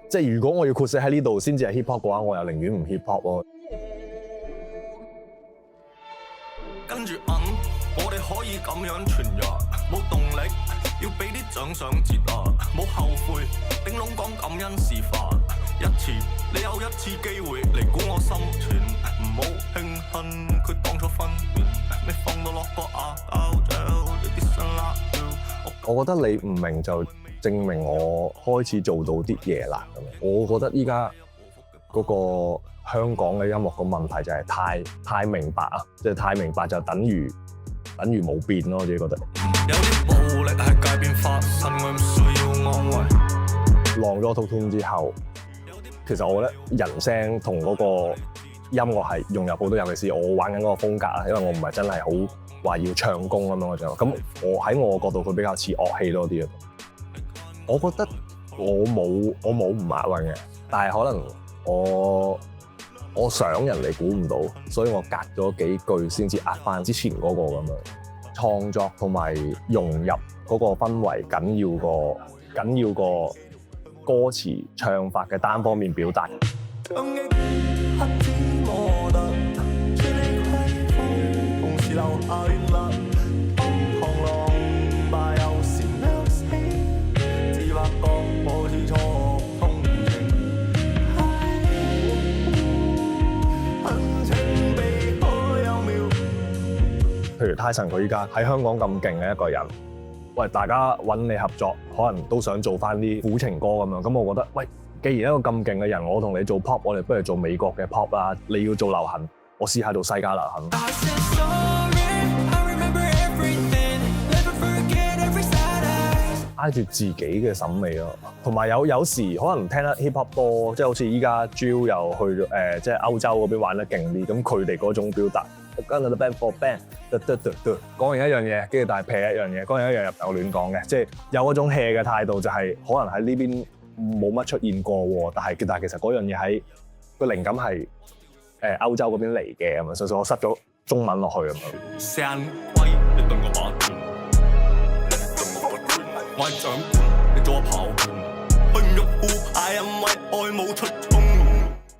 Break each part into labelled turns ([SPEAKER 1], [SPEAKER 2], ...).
[SPEAKER 1] 即係如果我要括死喺呢度先至係 hip hop 嘅話，我又寧願唔 hip hop 喎。
[SPEAKER 2] 跟住我哋可以咁樣傳揚，冇動力要俾啲獎賞節啊，冇後悔，頂籠講感恩示範一次，你有一次機會嚟估我心存，唔好慶幸佢當初分完，你放到落個牙膠就你啲新辣椒。
[SPEAKER 1] 我覺得你唔明就證明我開始做到啲嘢啦。我覺得依家嗰個香港嘅音樂個問題就係太明白啊，即係太明白就等於冇變咯。我自己覺得
[SPEAKER 2] 有啲暴力喺街邊發生，我唔需要安慰。
[SPEAKER 1] 浪咗套 tune 之後，其實我覺得人聲同嗰個音樂係融入好多，尤其是我玩緊嗰個風格啦，因為我唔係真係好話要唱功咁樣嗰種。咁我喺我角度佢比較似樂器多啲啊。我覺得我冇唔押韻嘅，但係可能我想人哋估唔到，所以我隔咗幾句先至押翻之前嗰個咁樣。創作同埋融入嗰個氛圍緊要過歌詞唱法嘅單方面表達。譬如泰臣佢依家喺香港咁勁嘅一個人，喂，大家揾你合作，可能都想做翻啲苦情歌咁樣。咁我覺得，喂，既然一個咁勁嘅人，我同你做 pop， 我哋不如做美國嘅 pop 啦。你要做流行，我試下做世界流行。挨住自己嘅審美咯，同埋有時可能聽得 hip hop 多，即係好似依家 Jill 又去即係歐洲嗰邊玩得勁啲，咁佢哋嗰種表達。跟住 band for band， 講完一樣嘢，跟住但係劈一樣嘢，講完一樣又亂講嘅，即係有嗰種 hea 嘅態度，就係可能喺呢邊冇乜出現過喎，但係其實嗰樣嘢喺個靈感係歐洲嗰邊嚟嘅咁啊，所以我塞咗中文落去咁樣。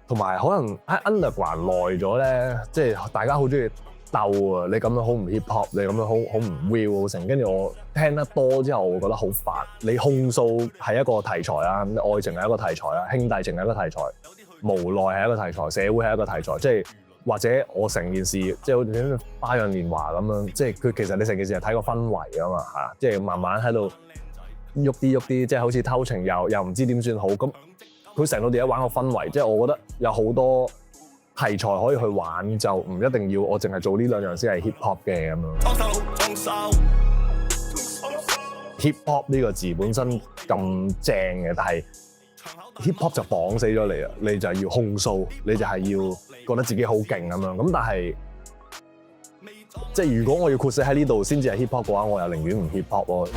[SPEAKER 1] 同埋可能喺 underground 耐咗咧，即係大家好中意鬥啊！你咁樣好唔 hip hop，你咁樣好唔 real 成。跟住我聽得多之後，我會覺得好煩。你控訴係一個題材啦，愛情係一個題材啦，兄弟情係一個題材，無奈係一個題材，社會係一個題材。即係或者我成件事，即係好似花樣年華咁樣，即係佢其實你成件事係睇個氛圍啊嘛嚇，即係慢慢喺度喐啲，即係好似偷情又唔知點算好咁。佢成套電影玩個氛圍，即係我覺得有好多題材可以去玩，就唔一定要我淨係做呢兩樣先係 hip hop 嘅咁樣。hip hop 呢個字本身咁正嘅，但係 hip hop 就綁死咗你啊！你就係要控訴，你就係要覺得自己好勁咁樣。咁但係即係如果我要括死喺呢度先至係 hip hop 嘅話，我又寧願唔 hip hop 咯。